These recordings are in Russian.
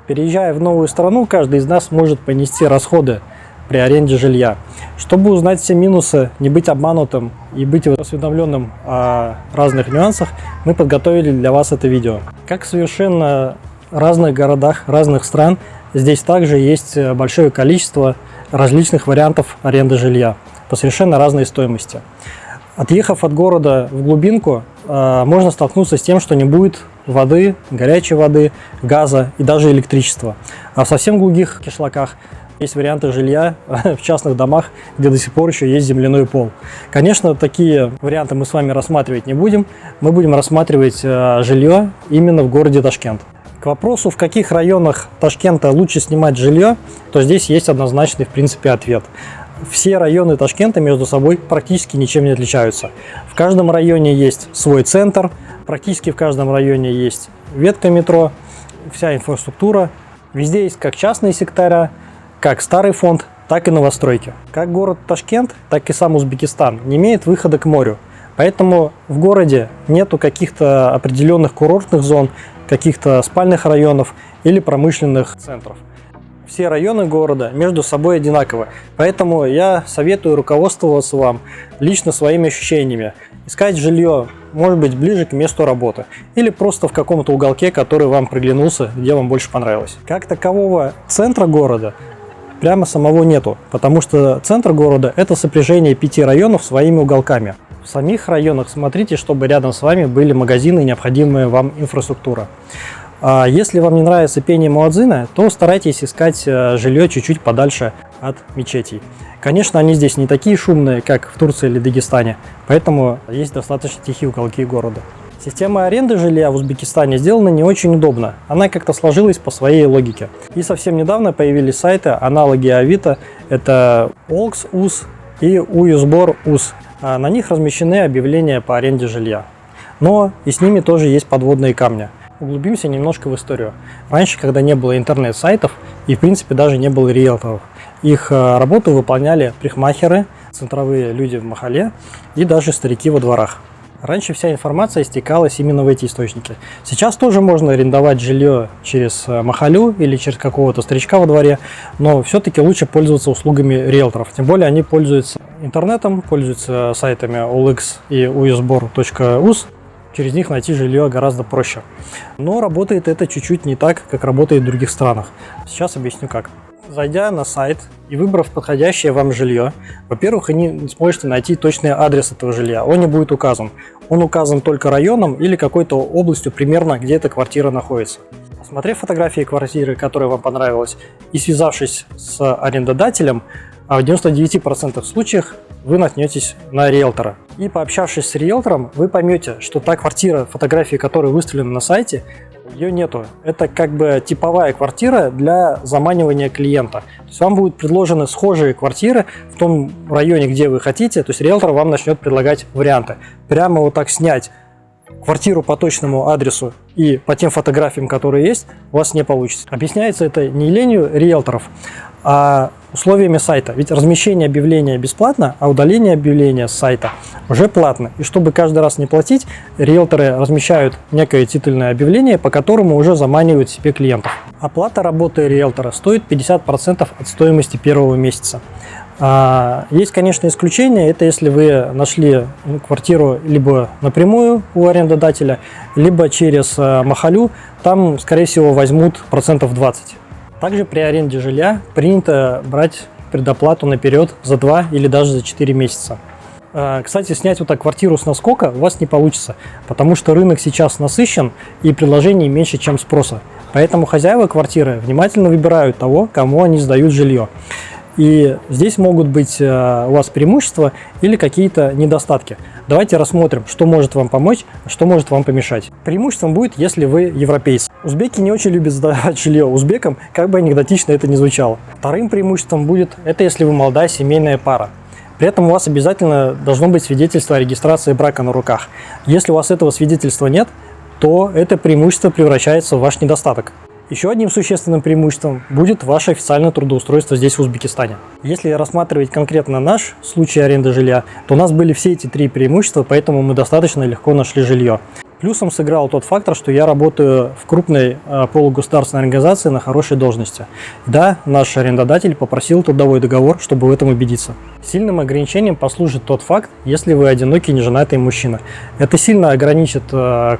Переезжая в новую страну, каждый из нас может понести расходы при аренде жилья. Чтобы узнать все минусы, не быть обманутым и быть осведомленным о разных нюансах, мы подготовили для вас это видео. Как в совершенно разных городах, разных стран, здесь также есть большое количество различных вариантов аренды жилья по совершенно разной стоимости. Отъехав от города в глубинку, можно столкнуться с тем, что не будет воды, горячей воды, газа и даже электричества. А в совсем глухих кишлаках есть варианты жилья в частных домах, где до сих пор еще есть земляной пол. Конечно, такие варианты мы с вами рассматривать не будем. Мы будем рассматривать жилье именно в городе Ташкент. К вопросу, в каких районах Ташкента лучше снимать жилье, то здесь есть однозначный, в принципе, ответ. Все районы Ташкента между собой практически ничем не отличаются. В каждом районе есть свой центр, практически в каждом районе есть ветка метро, вся инфраструктура. Везде есть как частные сектора, как старый фонд, так и новостройки. Как город Ташкент, так и сам Узбекистан не имеет выхода к морю. Поэтому в городе нету каких-то определенных курортных зон, каких-то спальных районов или промышленных центров. Все районы города между собой одинаковы, поэтому я советую руководствоваться вам лично своими ощущениями. Искать жилье, может быть, ближе к месту работы или просто в каком-то уголке, который вам приглянулся, где вам больше понравилось. Как такового центра города прямо самого нету, потому что центр города – это сопряжение 5 районов своими уголками. В самих районах смотрите, чтобы рядом с вами были магазины и необходимая вам инфраструктура. А если вам не нравится пение муадзина, то старайтесь искать жилье чуть-чуть подальше от мечетей. Конечно, они здесь не такие шумные, как в Турции или Дагестане, поэтому есть достаточно тихие уголки города. Система аренды жилья в Узбекистане сделана не очень удобно, она как-то сложилась по своей логике. И совсем недавно появились сайты, аналоги Авито, это Олкс.уз и Уюзбор.уз. На них размещены объявления по аренде жилья. Но и с ними тоже есть подводные камни. Углубимся немножко в историю. Раньше, когда не было интернет-сайтов и, в принципе, даже не было риэлторов, их работу выполняли парикмахеры, центровые люди в махалле и даже старики во дворах. Раньше вся информация стекалась именно в эти источники. Сейчас тоже можно арендовать жилье через махаллю или через какого-то старичка во дворе, но все-таки лучше пользоваться услугами риэлторов. Тем более они пользуются интернетом, пользуются сайтами OLX и uusbor.uz. Через них найти жилье гораздо проще. Но работает это чуть-чуть не так, как работает в других странах. Сейчас объясню как. Зайдя на сайт и выбрав подходящее вам жилье, во-первых, вы не сможете найти точный адрес этого жилья. Он не будет указан. Он указан только районом или какой-то областью примерно, где эта квартира находится. Посмотрев фотографии квартиры, которая вам понравилась, и связавшись с арендодателем, в 99% случаях вы наткнетесь на риэлтора. И пообщавшись с риэлтором, вы поймете, что та квартира, фотографии которой выставлены на сайте, ее нету. Это как бы типовая квартира для заманивания клиента. То есть вам будут предложены схожие квартиры в том районе, где вы хотите. То есть риэлтор вам начнет предлагать варианты. Прямо вот так снять квартиру по точному адресу и по тем фотографиям, которые есть, у вас не получится. Объясняется это не ленью риэлторов, а условиями сайта. Ведь размещение объявления бесплатно, а удаление объявления с сайта уже платно. И чтобы каждый раз не платить, риэлторы размещают некое титульное объявление, по которому уже заманивают себе клиентов. Оплата работы риэлтора стоит 50% от стоимости первого месяца. Есть, конечно, исключения. Это если вы нашли квартиру либо напрямую у арендодателя, либо через махаллю, там, скорее всего, возьмут 20%. Также при аренде жилья принято брать предоплату наперед за 2 или даже за 4 месяца. Кстати, снять вот так квартиру с наскока у вас не получится, потому что рынок сейчас насыщен и предложений меньше, чем спроса. Поэтому хозяева квартиры внимательно выбирают того, кому они сдают жилье. И здесь могут быть у вас преимущества или какие-то недостатки. Давайте рассмотрим, что может вам помочь, а что может вам помешать. Преимуществом будет, если вы европейцы. Узбеки не очень любят сдавать жилье узбекам, как бы анекдотично это ни звучало. Вторым преимуществом будет, это если вы молодая семейная пара. При этом у вас обязательно должно быть свидетельство о регистрации брака на руках. Если у вас этого свидетельства нет, то это преимущество превращается в ваш недостаток. Еще одним существенным преимуществом будет ваше официальное трудоустройство здесь, в Узбекистане. Если рассматривать конкретно наш случай аренды жилья, то у нас были все эти 3 преимущества, поэтому мы достаточно легко нашли жилье. Плюсом сыграл тот фактор, что я работаю в крупной полугосударственной организации на хорошей должности. Да, наш арендодатель попросил трудовой договор, чтобы в этом убедиться. Сильным ограничением послужит тот факт, если вы одинокий неженатый мужчина. Это сильно ограничит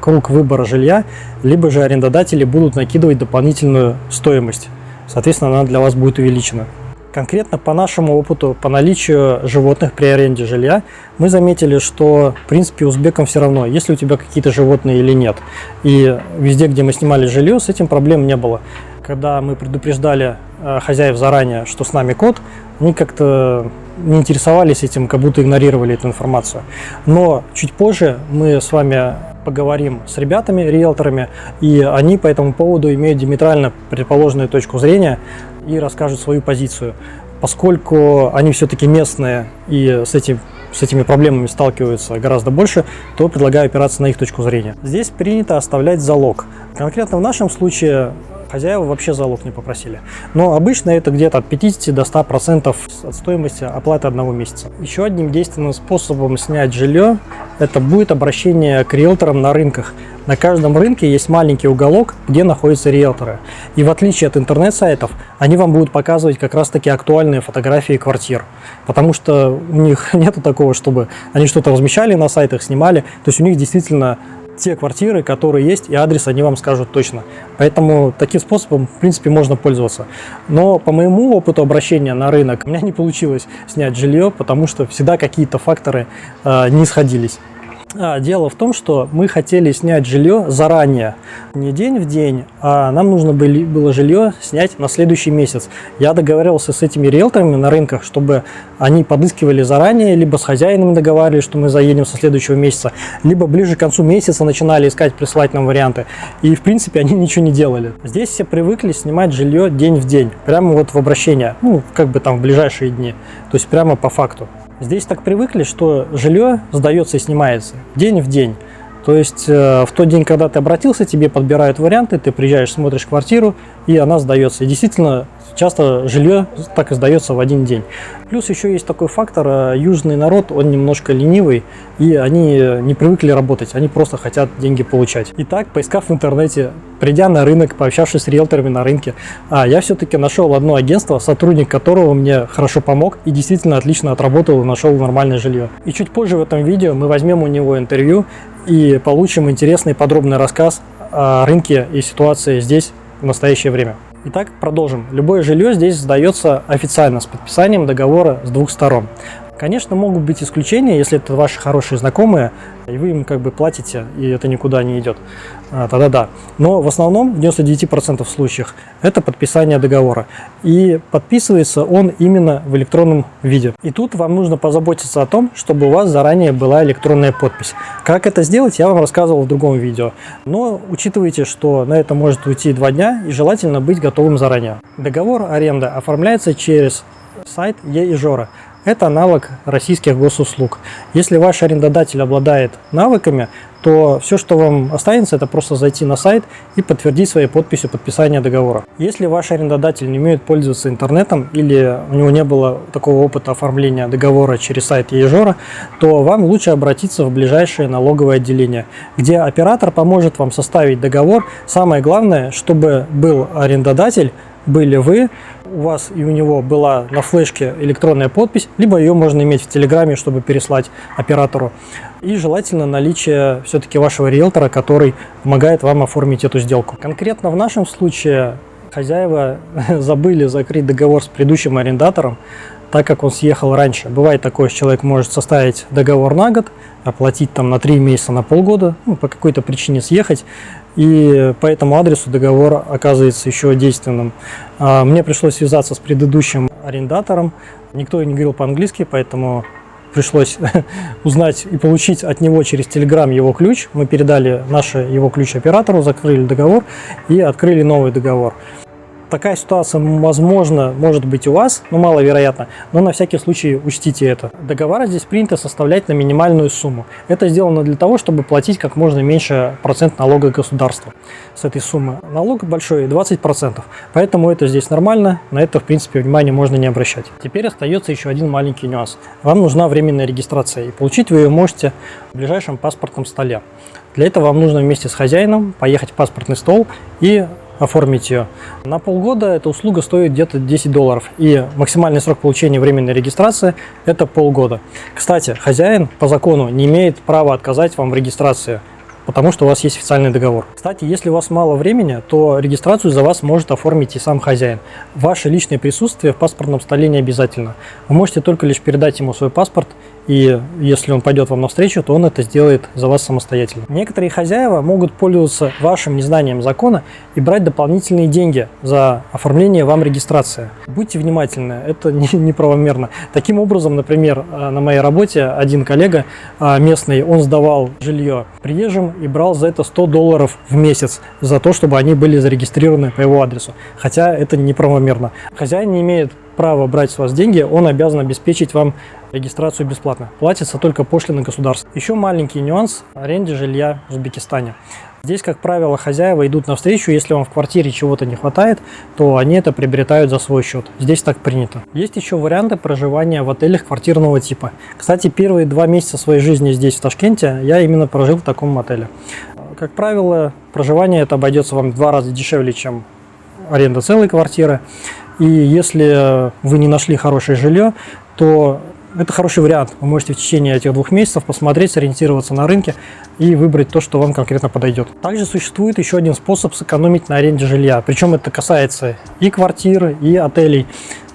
круг выбора жилья, либо же арендодатели будут накидывать дополнительную стоимость. Соответственно, она для вас будет увеличена. Конкретно по нашему опыту, по наличию животных при аренде жилья, мы заметили, что, в принципе, узбекам все равно, есть ли у тебя какие-то животные или нет. И везде, где мы снимали жилье, с этим проблем не было. Когда мы предупреждали хозяев заранее, что с нами кот, они как-то не интересовались этим, как будто игнорировали эту информацию. Но чуть позже мы с вами поговорим с ребятами, риэлторами, и они по этому поводу имеют диаметрально противоположную точку зрения и расскажут свою позицию. Поскольку они все-таки местные и с этими проблемами сталкиваются гораздо больше, то предлагаю опираться на их точку зрения. Здесь принято оставлять залог. Конкретно в нашем случае хозяева вообще залог не попросили. Но обычно это где-то от 50 до 100% от стоимости оплаты одного месяца. Еще одним действенным способом снять жилье это будет обращение к риэлторам на рынках. На каждом рынке есть маленький уголок, где находятся риэлторы. И в отличие от интернет-сайтов, они вам будут показывать как раз-таки актуальные фотографии квартир. Потому что у них нету такого, чтобы они что-то размещали на сайтах, снимали. То есть у них действительно те квартиры, которые есть, и адрес они вам скажут точно. Поэтому таким способом, в принципе, можно пользоваться. Но по моему опыту обращения на рынок у меня не получилось снять жилье, потому что всегда какие-то факторы не сходились. Дело в том, что мы хотели снять жилье заранее, не день в день, а нам нужно было жилье снять на следующий месяц. Я договаривался с этими риэлторами на рынках, чтобы они подыскивали заранее, либо с хозяином договаривались, что мы заедем со следующего месяца, либо ближе к концу месяца начинали искать, присылать нам варианты. И, в принципе, они ничего не делали. Здесь все привыкли снимать жилье день в день, прямо вот в обращение, ну, как бы там в ближайшие дни, то есть прямо по факту. Здесь так привыкли, что жилье сдается и снимается день в день. То есть в тот день, когда ты обратился, тебе подбирают варианты, ты приезжаешь, смотришь квартиру, и она сдается. И действительно, часто жилье так и сдается в один день. Плюс еще есть такой фактор, южный народ, он немножко ленивый, и они не привыкли работать, они просто хотят деньги получать. Итак, поискав в интернете, придя на рынок, пообщавшись с риэлторами на рынке, я все-таки нашел одно агентство, сотрудник которого мне хорошо помог и действительно отлично отработал и нашел нормальное жилье. И чуть позже в этом видео мы возьмем у него интервью и получим интересный подробный рассказ о рынке и ситуации здесь в настоящее время. Итак, продолжим. Любое жилье здесь сдается официально с подписанием договора с двух сторон. Конечно, могут быть исключения, если это ваши хорошие знакомые, и вы им как бы платите, и это никуда не идет. Тогда да. Но в основном, в 99% случаях, это подписание договора. И подписывается он именно в электронном виде. И тут вам нужно позаботиться о том, чтобы у вас заранее была электронная подпись. Как это сделать, я вам рассказывал в другом видео. Но учитывайте, что на это может уйти 2 дня, и желательно быть готовым заранее. Договор аренды оформляется через сайт e-Ижора. Это аналог российских госуслуг. Если ваш арендодатель обладает навыками, то все, что вам останется, это просто зайти на сайт и подтвердить своей подписью подписание договора. Если ваш арендодатель не умеет пользоваться интернетом или у него не было такого опыта оформления договора через сайт e-Ижора, то вам лучше обратиться в ближайшее налоговое отделение, где оператор поможет вам составить договор. Самое главное, чтобы был арендодатель, были вы, у вас и у него была на флешке электронная подпись, либо ее можно иметь в Телеграме, чтобы переслать оператору. И желательно наличие все-таки вашего риэлтора, который помогает вам оформить эту сделку. Конкретно в нашем случае хозяева забыли закрыть договор с предыдущим арендатором, так как он съехал раньше. Бывает такое, что человек может составить договор на год, оплатить там на 3 месяца, на полгода, по какой-то причине съехать, и по этому адресу договор оказывается еще действенным. Мне пришлось связаться с предыдущим арендатором, никто не говорил по-английски, поэтому пришлось узнать и получить от него через Telegram его ключ. Мы передали его ключ оператору, закрыли договор и открыли новый договор. Такая ситуация, возможно, может быть у вас, но маловероятно, но на всякий случай учтите это. Договора здесь принято составлять на минимальную сумму. Это сделано для того, чтобы платить как можно меньше процент налога государства с этой суммы. Налог большой, 20%, поэтому это здесь нормально, на это, в принципе, внимание можно не обращать. Теперь остается еще один маленький нюанс. Вам нужна временная регистрация, и получить вы ее можете в ближайшем паспортном столе. Для этого вам нужно вместе с хозяином поехать в паспортный стол и оформить ее. На полгода эта услуга стоит где-то $10, и максимальный срок получения временной регистрации – это полгода. Кстати, хозяин по закону не имеет права отказать вам в регистрации, потому что у вас есть официальный договор. Кстати, если у вас мало времени, то регистрацию за вас может оформить и сам хозяин. Ваше личное присутствие в паспортном столе не обязательно. Вы можете только лишь передать ему свой паспорт, и если он пойдет вам навстречу, то он это сделает за вас самостоятельно. Некоторые хозяева могут пользоваться вашим незнанием закона и брать дополнительные деньги за оформление вам регистрации. Будьте внимательны, это неправомерно. Таким образом, например, на моей работе один коллега местный, он сдавал жилье приезжим и брал за это $100 в месяц, за то, чтобы они были зарегистрированы по его адресу. Хотя это неправомерно. Хозяин не имеет права брать с вас деньги, он обязан обеспечить вам регистрацию бесплатно. Платится только пошлина государства. Еще маленький нюанс – аренде жилья в Узбекистане. Здесь, как правило, хозяева идут навстречу, если вам в квартире чего-то не хватает, то они это приобретают за свой счет. Здесь так принято. Есть еще варианты проживания в отелях квартирного типа. Кстати, первые 2 месяца своей жизни здесь, в Ташкенте, я именно прожил в таком отеле. Как правило, проживание это обойдется вам в 2 раза дешевле, чем аренда целой квартиры. И если вы не нашли хорошее жилье, то это хороший вариант. Вы можете в течение этих 2 месяцев посмотреть, сориентироваться на рынке и выбрать то, что вам конкретно подойдет. Также существует еще один способ сэкономить на аренде жилья. Причем это касается и квартир, и отелей.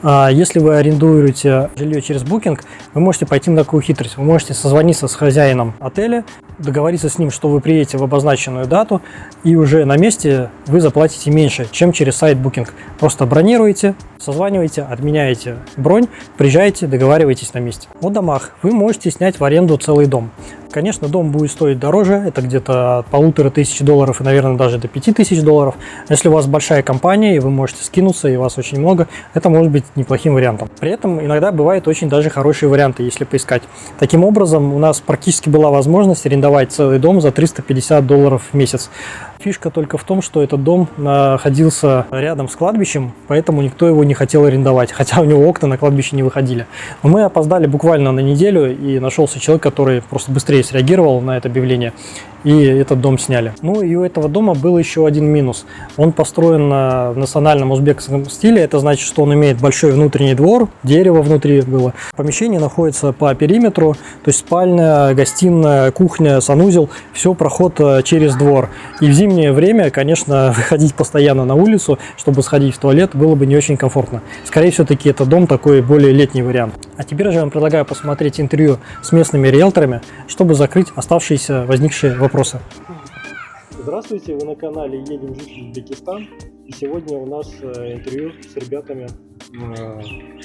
Если вы арендуете жилье через Booking, вы можете пойти на такую хитрость. Вы можете созвониться с хозяином отеля, договориться с ним, что вы приедете в обозначенную дату, и уже на месте вы заплатите меньше, чем через сайт Booking. Просто бронируете, созваниваете, отменяете бронь, приезжаете, договариваетесь на месте. В домах вы можете снять в аренду целый дом. Конечно, дом будет стоить дороже, это где-то от $1500 и, наверное, даже до $5000. Если у вас большая компания, и вы можете скинуться, и вас очень много, это может быть неплохим вариантом. При этом иногда бывают очень даже хорошие варианты, если поискать. Таким образом, у нас практически была возможность арендовать целый дом за $350 в месяц. Фишка только в том, что этот дом находился рядом с кладбищем, поэтому никто его не хотел арендовать, хотя у него окна на кладбище не выходили. Но мы опоздали буквально на неделю, и нашелся человек, который просто быстрее среагировал на это объявление, и этот дом сняли. Ну и у этого дома был еще один минус. Он построен в национальном узбекском стиле, это значит, что он имеет большой внутренний двор, дерево внутри было. Помещение находится по периметру, то есть спальня, гостиная, кухня, санузел, все проход через двор. И в зимнее время, конечно, выходить постоянно на улицу, чтобы сходить в туалет, было бы не очень комфортно. Скорее все-таки это дом такой более летний вариант. А теперь же я вам предлагаю посмотреть интервью с местными риэлторами, чтобы закрыть оставшиеся возникшие вопросы. Здравствуйте, вы на канале «Едем жить в Узбекистан». И сегодня у нас интервью с ребятами.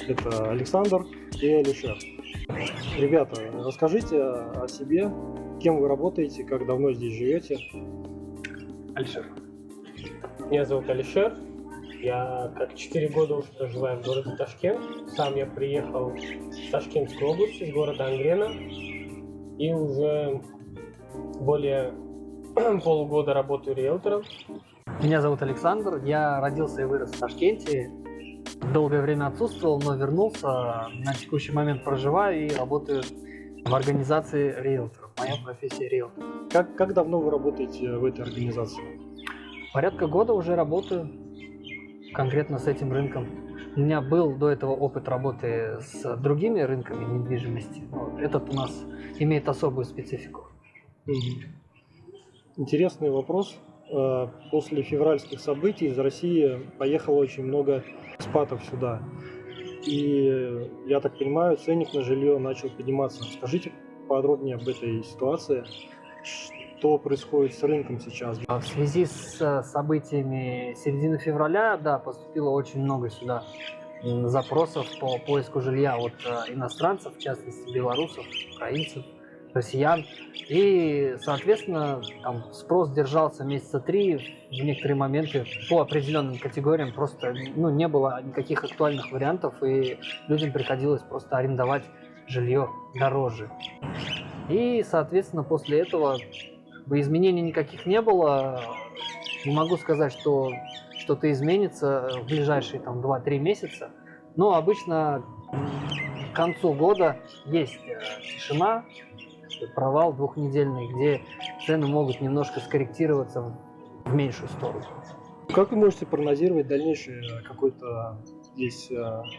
Это Александр и Алишер. Ребята, расскажите о себе, кем вы работаете, как давно здесь живете. Алишер. Меня зовут Алишер. Я как 4 года уже проживаю в городе Ташкент. Сам я приехал с Ташкентской области, с города Ангрена. И уже более полугода работаю риэлтором. Меня зовут Александр. Я родился и вырос в Ташкенте. Долгое время отсутствовал, но вернулся. На текущий момент проживаю и работаю в организации риэлторов. Моя профессия риэлтор. Как давно вы работаете в этой организации? Порядка года уже работаю конкретно с этим рынком. У меня был до этого опыт работы с другими рынками недвижимости. Но этот у нас имеет особую специфику. Интересный вопрос. После февральских событий из России поехало очень много экспатов сюда. И, я так понимаю, ценник на жилье начал подниматься. Скажите подробнее об этой ситуации. Что происходит с рынком сейчас? В связи с событиями середины февраля, да, поступило очень много сюда запросов по поиску жилья от иностранцев, в частности белорусов, украинцев, россиян. И, соответственно, там спрос держался месяца 3, в некоторые моменты по определенным категориям просто не было никаких актуальных вариантов, и людям приходилось просто арендовать жилье дороже. И, соответственно, после этого изменений никаких не было. Не могу сказать, что что-то изменится в ближайшие 2-3 месяца, но обычно к концу года есть тишина, провал двухнедельный, где цены могут немножко скорректироваться в меньшую сторону. Как вы можете прогнозировать дальнейший какой-то здесь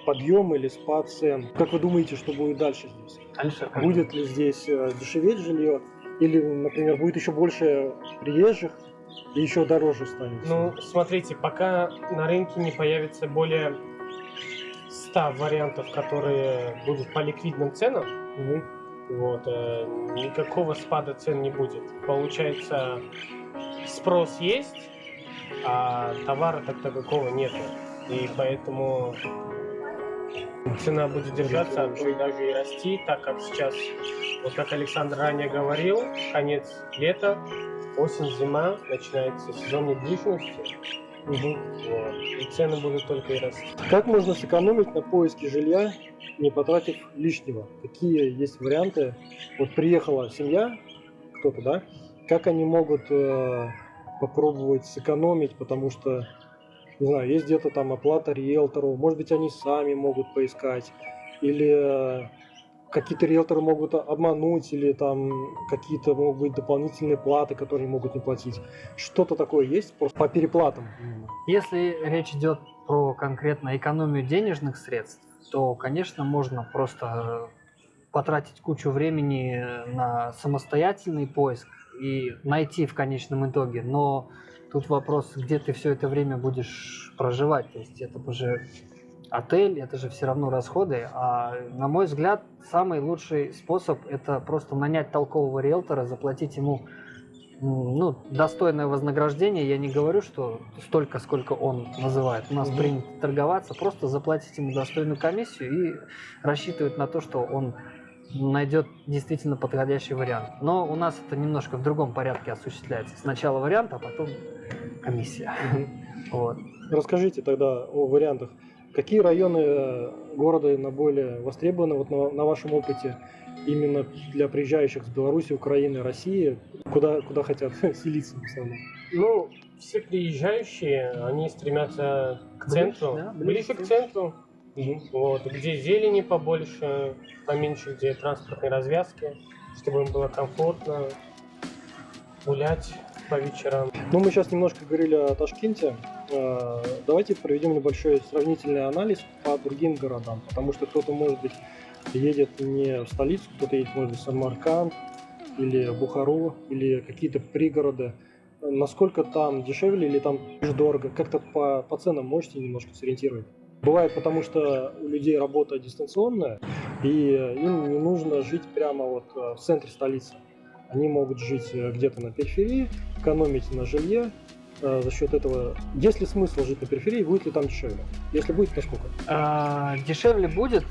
подъем или спад цен? Как вы думаете, что будет дальше здесь? Алишер, Будет ли здесь дешеветь жилье? Или, например, будет еще больше приезжих и еще дороже станет? Ну, смотрите, пока на рынке не появится более 100 вариантов, которые будут по ликвидным ценам, никакого спада цен не будет. Получается, спрос есть, а товара так такового нет. И поэтому цена будет держаться, а то и даже и расти, так как сейчас, вот как Александр ранее говорил, конец лета, осень, зима, начинается сезон недвижимости. И цены будут только и расти. Как можно сэкономить на поиске жилья, не потратив лишнего? Какие есть варианты? Вот приехала семья, кто-то, да? Как они могут попробовать сэкономить, потому что, не знаю, есть где-то там оплата риэлтору, может быть, они сами могут поискать, или какие-то риэлторы могут обмануть, или там какие-то могут быть дополнительные платы, которые могут не платить. Что-то такое есть просто по переплатам? Если речь идет про конкретно экономию денежных средств, то, конечно, можно просто потратить кучу времени на самостоятельный поиск и найти в конечном итоге. Но тут вопрос, где ты все это время будешь проживать. То есть это уже отель, это же все равно расходы. А на мой взгляд, самый лучший способ – это просто нанять толкового риэлтора, заплатить ему достойное вознаграждение. Я не говорю, что столько, сколько он называет. У нас принято торговаться, просто заплатить ему достойную комиссию и рассчитывать на то, что он найдет действительно подходящий вариант. Но у нас это немножко в другом порядке осуществляется. Сначала вариант, а потом комиссия. Вот. Расскажите тогда о вариантах. Какие районы города наиболее востребованы вот на вашем опыте именно для приезжающих с Беларуси, Украины, России? Куда хотят селиться в основном? Ну, все приезжающие, они стремятся к центру, да, ближе к центру, где зелени побольше, поменьше, где транспортные развязки, чтобы им было комфортно гулять по вечерам. Ну, мы сейчас немножко говорили о Ташкенте. Давайте проведем небольшой сравнительный анализ по другим городам, потому что кто-то, может быть, едет не в столицу, кто-то едет, может быть, в Самарканд или в Бухару, или какие-то пригороды. Насколько там дешевле или там дорого? Как-то по ценам можете немножко сориентировать? Бывает, потому что у людей работа дистанционная, и им не нужно жить прямо вот в центре столицы. Они могут жить где-то на периферии, экономить на жилье. За счет этого, есть ли смысл жить на периферии, будет ли там дешевле? Если будет, то сколько? Дешевле будет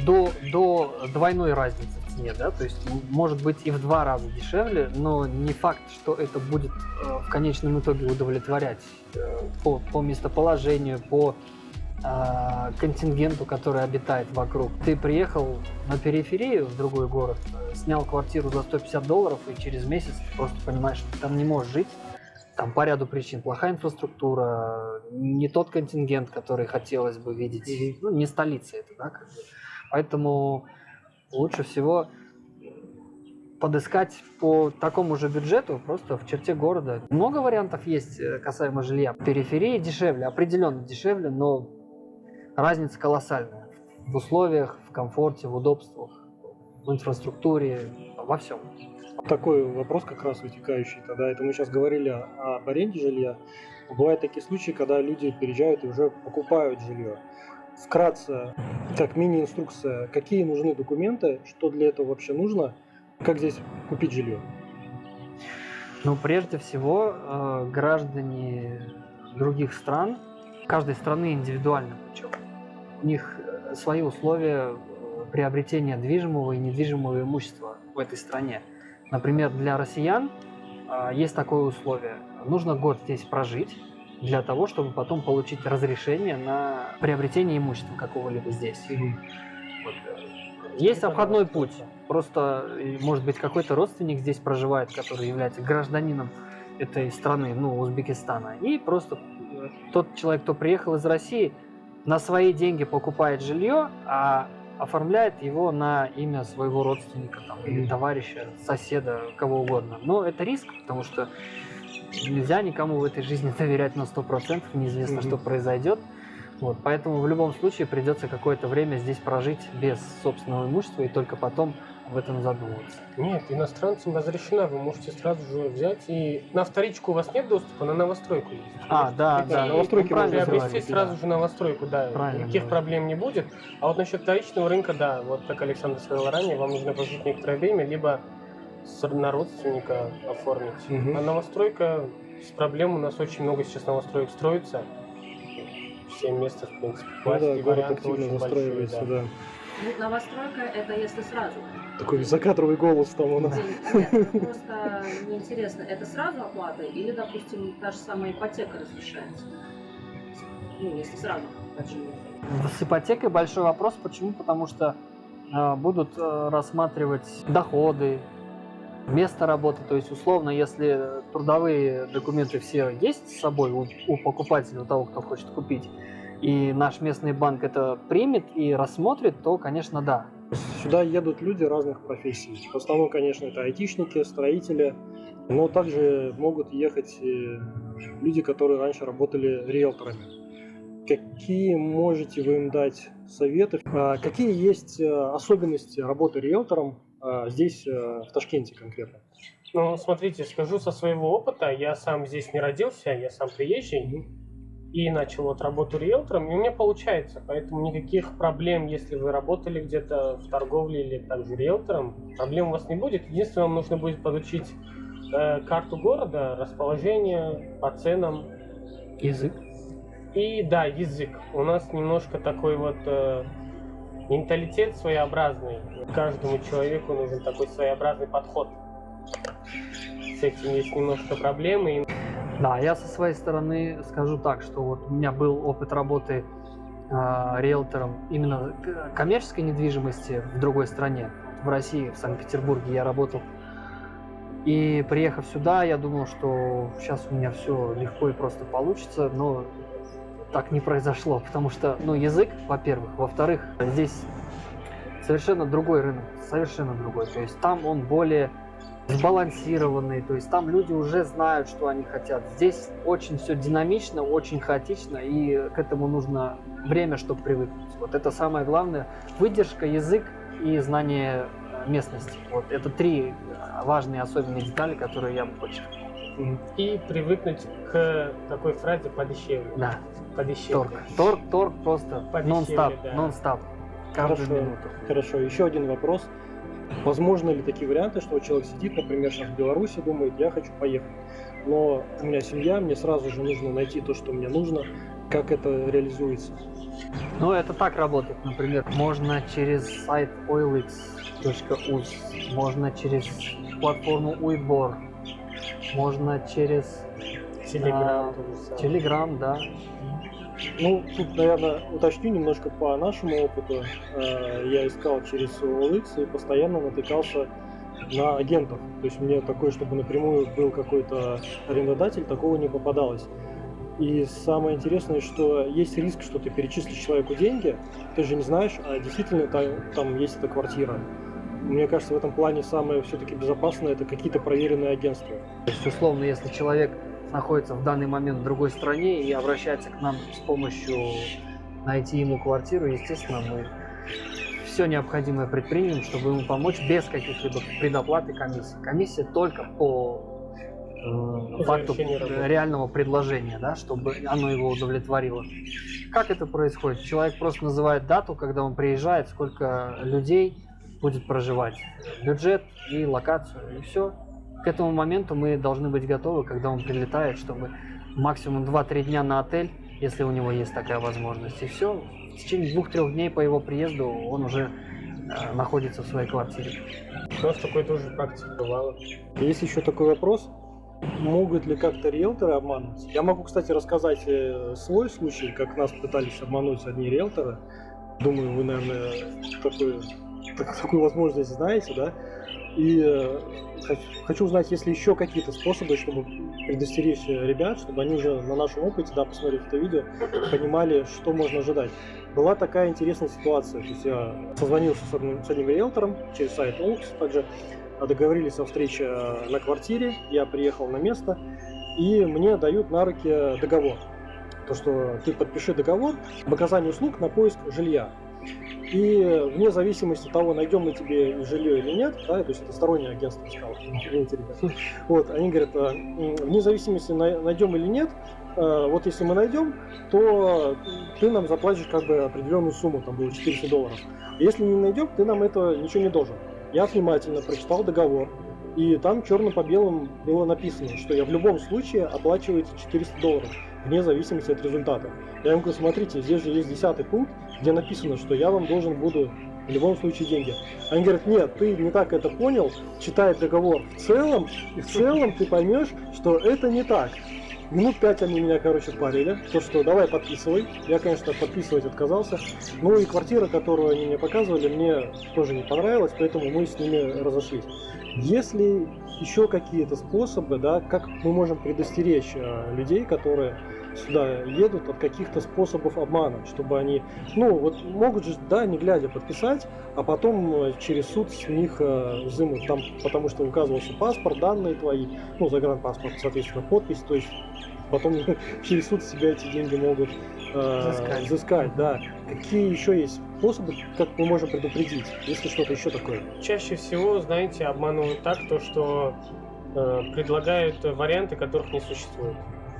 до двойной разницы в цене, да, то есть может быть и в 2 раза дешевле, но не факт, что это будет в конечном итоге удовлетворять по местоположению, по контингенту, который обитает вокруг. Ты приехал на периферию в другой город, снял квартиру за $150, и через месяц ты просто понимаешь, что ты там не можешь жить. Там по ряду причин. Плохая инфраструктура, не тот контингент, который хотелось бы видеть. Не столица это, да, как бы. Поэтому лучше всего подыскать по такому же бюджету, просто в черте города. Много вариантов есть касаемо жилья. Периферии дешевле, определенно дешевле, но разница колоссальная. В условиях, в комфорте, в удобствах, в инфраструктуре, во всем. Такой вопрос как раз вытекающий. Тогда это мы сейчас говорили об аренде жилья. Бывают такие случаи, когда люди переезжают и уже покупают жилье. Вкратце, как мини-инструкция, какие нужны документы, что для этого вообще нужно, как здесь купить жилье? Ну, прежде всего, граждане других стран, каждой страны индивидуально причем. У них свои условия приобретения движимого и недвижимого имущества в этой стране. Например, для россиян есть такое условие. Нужно год здесь прожить для того, чтобы потом получить разрешение на приобретение имущества какого-либо здесь. Вот. Есть обходной путь. Просто, может быть, какой-то родственник здесь проживает, который является гражданином этой страны, ну, Узбекистана. И просто тот человек, кто приехал из России, на свои деньги покупает жилье, а оформляет его на имя своего родственника там, или товарища, соседа, кого угодно. Но это риск, потому что нельзя никому в этой жизни доверять на 100%, неизвестно, что произойдет. Вот, поэтому в любом случае придется какое-то время здесь прожить без собственного имущества и только потом об этом задумываться. Нет, иностранцам разрешено, вы можете сразу же взять и на вторичку у вас нет доступа, на новостройку есть. Да, новостройки правильно Приобрести говорите, сразу да. же новостройку, да, Правильно никаких говорите. проблем не будет. А вот насчет вторичного рынка, да, вот как Александр сказал ранее, вам нужно пожить некоторое время, либо на родственника оформить. А новостройка, с проблем у нас очень много сейчас новостроек строится. 7 мест, в принципе, хватит, и город варианты активно очень застраивается, большие, да. Ну, новостройка это если сразу. Такой закадровый голос там у нас. Нет, просто мне интересно, это сразу оплата или, допустим, та же самая ипотека разрешается? Ну, если сразу. Почему? С ипотекой большой вопрос. Почему? Потому что будут рассматривать доходы, место работы. То есть, условно, если трудовые документы все есть с собой у покупателя, у того, кто хочет купить, и наш местный банк это примет и рассмотрит, то, конечно, да. Сюда едут люди разных профессий. В основном, конечно, это айтишники, строители, но также могут ехать люди, которые раньше работали риэлторами. Какие можете вы им дать советы? Какие есть особенности работы риэлтором здесь, в Ташкенте конкретно? Ну, смотрите, скажу со своего опыта, я сам здесь не родился, я сам приезжий. И начал вот работу риэлтором, и у меня получается, поэтому никаких проблем, если вы работали где-то в торговле или также риэлтором, проблем у вас не будет. Единственное, вам нужно будет подучить карту города, расположение по ценам. Язык. И да, язык. У нас немножко такой вот менталитет своеобразный. Каждому человеку нужен такой своеобразный подход. С этим есть немножко проблемы. Да, я со своей стороны скажу так, что вот у меня был опыт работы риэлтором именно коммерческой недвижимости в другой стране, в России, в Санкт-Петербурге я работал. И приехав сюда, я думал, что сейчас у меня все легко и просто получится, но так не произошло, потому что, ну, язык, во-первых, во-вторых, здесь совершенно другой рынок, совершенно другой, то есть там он более сбалансированный, то есть там люди уже знают, что они хотят. Здесь очень все динамично, очень хаотично, и к этому нужно время, чтобы привыкнуть. Вот это самое главное. Выдержка, язык и знание местности. Вот это три важные особенные детали, которые я бы подчеркнул. И привыкнуть к такой фразе «подешевле». Да. Подешевле. Торг просто Подешевле, нон-стоп, да. нон-стоп. Каждую минуту. Хорошо. Еще один вопрос. Возможно ли такие варианты, что человек сидит, например, сейчас в Беларуси, думает, я хочу поехать, но у меня семья, мне сразу же нужно найти то, что мне нужно, как это реализуется? Ну, это так работает. Например, можно через сайт oilx.uz, можно через платформу Уйбор, можно через Телеграм. Telegram, да. Ну, тут, наверное, уточню немножко по нашему опыту. Я искал через OLX и постоянно натыкался на агентов. То есть мне такое, чтобы напрямую был какой-то арендодатель, такого не попадалось. И самое интересное, что есть риск, что ты перечислишь человеку деньги, ты же не знаешь, а действительно там есть эта квартира. Мне кажется, в этом плане самое все-таки безопасное – это какие-то проверенные агентства. То есть, условно, если человек находится в данный момент в другой стране и обращается к нам с помощью найти ему квартиру, естественно, мы все необходимое предпримем, чтобы ему помочь без каких-либо предоплат и комиссий. Комиссия только по факту реального предложения, да, чтобы оно его удовлетворило. Как это происходит? Человек просто называет дату, когда он приезжает, сколько людей будет проживать, бюджет и локацию, и все. К этому моменту мы должны быть готовы, когда он прилетает, чтобы максимум 2-3 дня на отель, если у него есть такая возможность. И все. В течение 2-3 дней по его приезду он уже находится в своей квартире. У нас такой тоже практика бывало. Есть еще такой вопрос. Могут ли как-то риэлторы обманывать? Я могу, кстати, рассказать свой случай, как нас пытались обмануть одни риэлторы. Думаю, вы, наверное, такую возможность знаете, да? И хочу узнать, есть ли еще какие-то способы, чтобы предостеречь ребят, чтобы они уже на нашем опыте, да, посмотрев это видео, понимали, что можно ожидать. Была такая интересная ситуация. То есть я созвонился с одним риэлтором через сайт Олкс, также договорились о встрече на квартире, я приехал на место, и мне дают на руки договор. То, что ты подпиши договор об оказании услуг на поиск жилья. И вне зависимости от того, найдем мы тебе жилье или нет, да, то есть это стороннее агентство сказал, извините, ребята. Вот, они говорят, вне зависимости найдем или нет, вот если мы найдем, то ты нам заплатишь как бы определенную сумму, там было $400. Если не найдем, ты нам это ничего не должен. Я внимательно прочитал договор, и там черным по белому было написано, что я в любом случае оплачиваю эти $400, вне зависимости от результата. Я им говорю, смотрите, здесь же есть 10-й пункт, где написано, что я вам должен буду в любом случае деньги. Они говорят, нет, ты не так это понял, читай договор в целом, и в целом ты поймешь, что это не так. Минут 5 они меня, парили, то что давай подписывай. Я, конечно, подписывать отказался. Ну и квартира, которую они мне показывали, мне тоже не понравилась, поэтому мы с ними разошлись. Есть ли еще какие-то способы, да, как мы можем предостеречь людей, которые сюда едут, от каких-то способов обмана, чтобы они, могут же, да, не глядя подписать, а потом через суд с них взымут, там, потому что указывался паспорт, данные твои, загранпаспорт, соответственно, подпись, то есть потом через суд себя эти деньги могут взыскать, да. Какие еще есть способы, как мы можем предупредить, если что-то еще такое? Чаще всего, знаете, обманывают так, что предлагают варианты, которых не существует.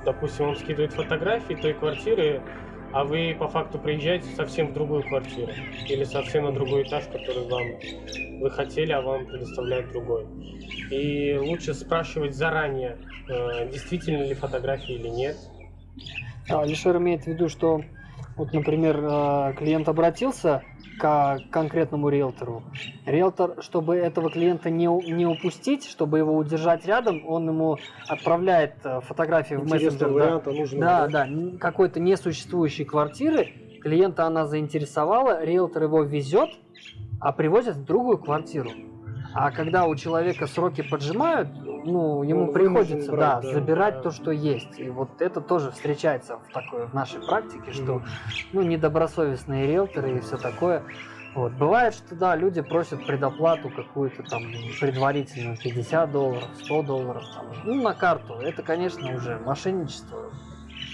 Допустим, он скидывает фотографии той квартиры, а вы по факту приезжаете совсем в другую квартиру или совсем на другой этаж, который вы хотели, а вам предоставляют другой. И лучше спрашивать заранее, действительно ли фотографии или нет. Алишер имеет в виду, что, вот, например, клиент обратился к конкретному риэлтору. Риэлтор, чтобы этого клиента не упустить, чтобы его удержать рядом, он ему отправляет фотографии в мессенджер. Да, какой-то несуществующей квартиры. Клиента она заинтересовала, риэлтор его везет, а привозят в другую квартиру. А когда у человека сроки поджимают, ему приходится забирать то, что есть. И вот это тоже встречается в нашей практике, что недобросовестные риэлторы и все такое. Вот. Бывает, что люди просят предоплату какую-то там предварительную, $50, $100, на карту. Это, конечно, уже мошенничество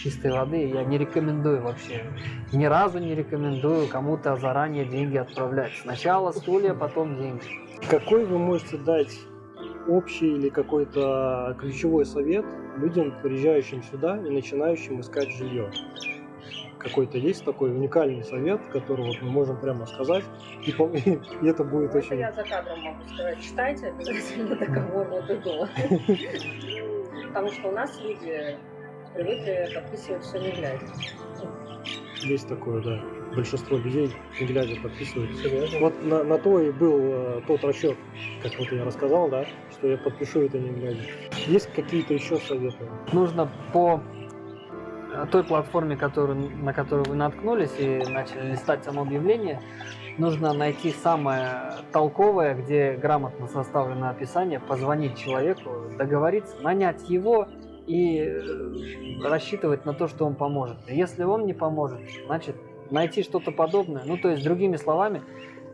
чистой воды. Я не рекомендую вообще, ни разу не рекомендую кому-то заранее деньги отправлять. Сначала стулья, потом деньги. Какой вы можете дать общий или какой-то ключевой совет людям, приезжающим сюда и начинающим искать жилье? Какой-то есть такой уникальный совет, который мы можем прямо сказать, и это будет очень... Я за кадром могу сказать, читайте обязательно договор вот и до. Потому что у нас люди привыкли подписывать все не глядя. Есть такое, да. Большинство людей не глядя подписывают. Вот на то и был тот расчет, как я рассказал, да, что я подпишу это не глядя. Есть какие-то еще советы? Нужно по той платформе, на которую вы наткнулись и начали листать само объявление, нужно найти самое толковое, где грамотно составлено описание, позвонить человеку, договориться, нанять его и рассчитывать на то, что он поможет. Если он не поможет, значит, найти что-то подобное. То есть, другими словами,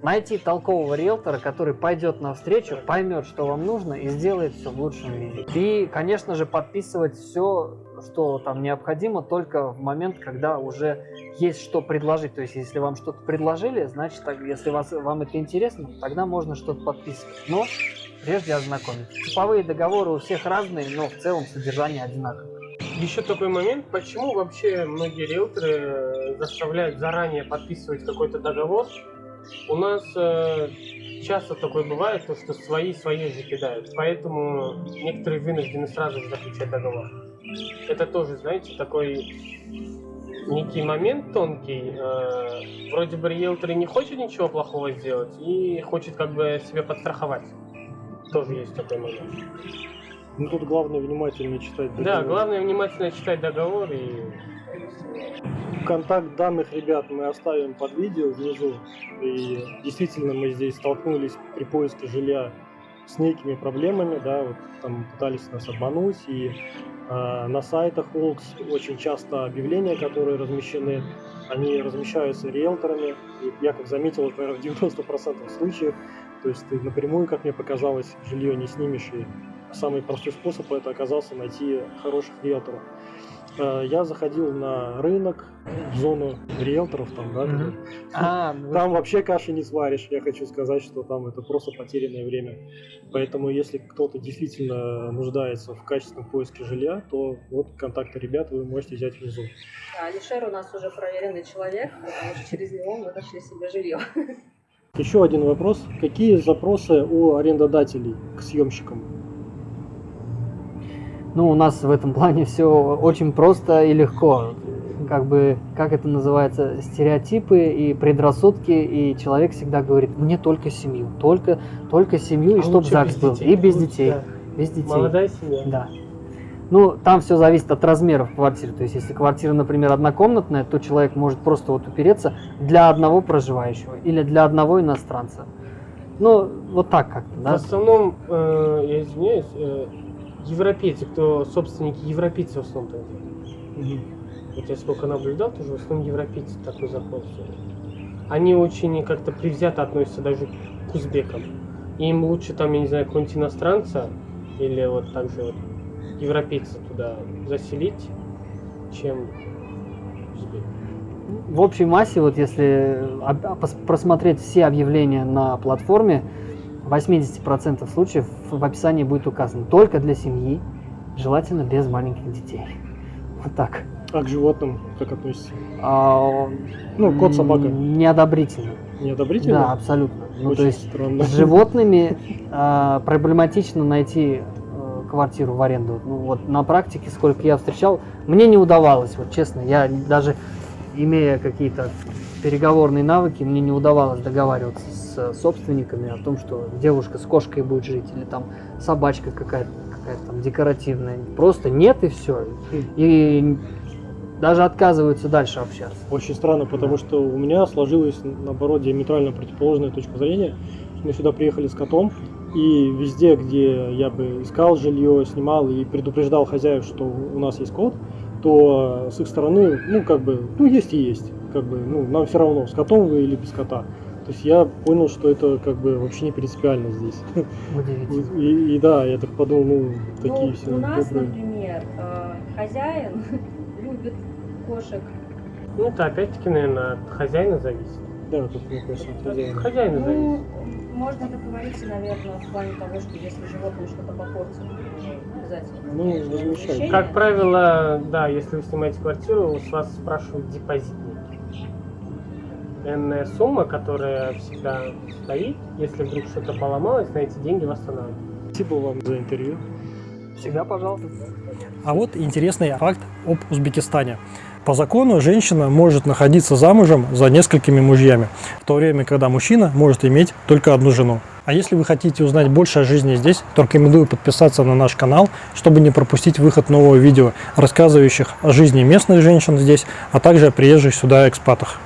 найти толкового риэлтора, который пойдет навстречу, поймет, что вам нужно, и сделает все в лучшем виде. И, конечно же, подписывать все, что там необходимо, только в момент, когда уже есть что предложить. То есть, если вам что-то предложили, значит, если вам это интересно, тогда можно что-то подписывать. Но прежде ознакомиться. Типовые договоры у всех разные, но в целом содержание одинаковое. Еще такой момент, почему вообще многие риэлторы заставляют заранее подписывать какой-то договор? У нас часто такое бывает, что свои же кидают, поэтому некоторые вынуждены сразу же заключать договор. Это тоже, знаете, такой некий момент тонкий. Вроде бы риэлтор и не хочет ничего плохого сделать, и хочет как бы себя подстраховать. Тоже есть такой момент. Ну тут главное внимательно читать договор. Да, главное внимательно читать договор и... Контакт данных ребят мы оставим под видео внизу. И действительно мы здесь столкнулись при поиске жилья с некими проблемами, да, вот там пытались нас обмануть, и на сайтах Олкс очень часто объявления, которые размещены, они размещаются риэлторами. И я, как заметил, это, наверное, в 90% случаев. То есть ты напрямую, как мне показалось, жилье не снимешь, и самый простой способ это оказался найти хороших риэлторов. Я заходил на рынок, в зону риэлторов, там, да, там вообще каши не сваришь. Я хочу сказать, что там это просто потерянное время. Поэтому, если кто-то действительно нуждается в качественном поиске жилья, то вот контакты ребят вы можете взять внизу. Алишер у нас уже проверенный человек, потому что через него мы нашли себе жилье. Еще один вопрос. Какие запросы у арендодателей к съемщикам? Ну, у нас в этом плане все очень просто и легко. Как бы, как это называется, стереотипы и предрассудки, и человек всегда говорит: мне только семью, только семью, и чтоб ЗАГС был, и без детей. Да. Без детей. Молодая семья. Да. Ну, там все зависит от размеров квартиры. То есть, если квартира, например, однокомнатная, то человек может просто вот упереться для одного проживающего или для одного иностранца. Ну, вот так как-то, да? В основном, я извиняюсь, европейцы, кто собственники, европейцы в основном так делают. Вот я сколько наблюдал, тоже в основном европейцы такой заход делают. Они очень как-то предвзято относятся даже к узбекам. И им лучше там, я не знаю, какого-нибудь иностранца или вот так же вот европейца туда заселить, чем узбек. В общей массе, вот если просмотреть все объявления на платформе, в 80% случаев в описании будет указано: только для семьи, желательно без маленьких детей. Вот так. А к животным как относится? Ну, кот, собака. Неодобрительно. Неодобрительно? Да, абсолютно. Ну, Очень то есть странно. с животными проблематично найти квартиру в аренду. Ну, вот на практике, сколько я встречал, мне не удавалось, вот честно. Я даже, имея какие-то переговорные навыки, мне не удавалось договариваться с собственниками о том, что девушка с кошкой будет жить, или там собачка какая-то там декоративная. Просто нет, и все. И даже отказываются дальше общаться. Очень странно, потому что у меня сложилась, наоборот, диаметрально противоположная точка зрения. Мы сюда приехали с котом, и везде, где я бы искал жилье, снимал и предупреждал хозяев, что у нас есть кот, то с их стороны, есть и есть. Нам все равно, с котом вы или без кота. То есть я понял, что это вообще не принципиально здесь. Удивительно. И да, я так подумал, такие все у нас, добрые. например, хозяин любит кошек. Ну, это опять-таки, наверное, от хозяина зависит. Да, тут, мне кажется, от хозяина. От хозяина зависит. Можно договориться, наверное, в плане того, что если животное что-то попортит, обязательно. Возмещать. Как правило, да, если вы снимаете квартиру, с вас спрашивают депозитник. Энная сумма, которая всегда стоит, если вдруг что-то поломалось, на эти деньги восстанавливают. Спасибо вам за интервью. Всегда пожалуйста. А вот интересный факт об Узбекистане. По закону женщина может находиться замужем за несколькими мужьями, в то время, когда мужчина может иметь только одну жену. А если вы хотите узнать больше о жизни здесь, то рекомендую подписаться на наш канал, чтобы не пропустить выход нового видео, рассказывающих о жизни местных женщин здесь, а также о приезжих сюда экспатах.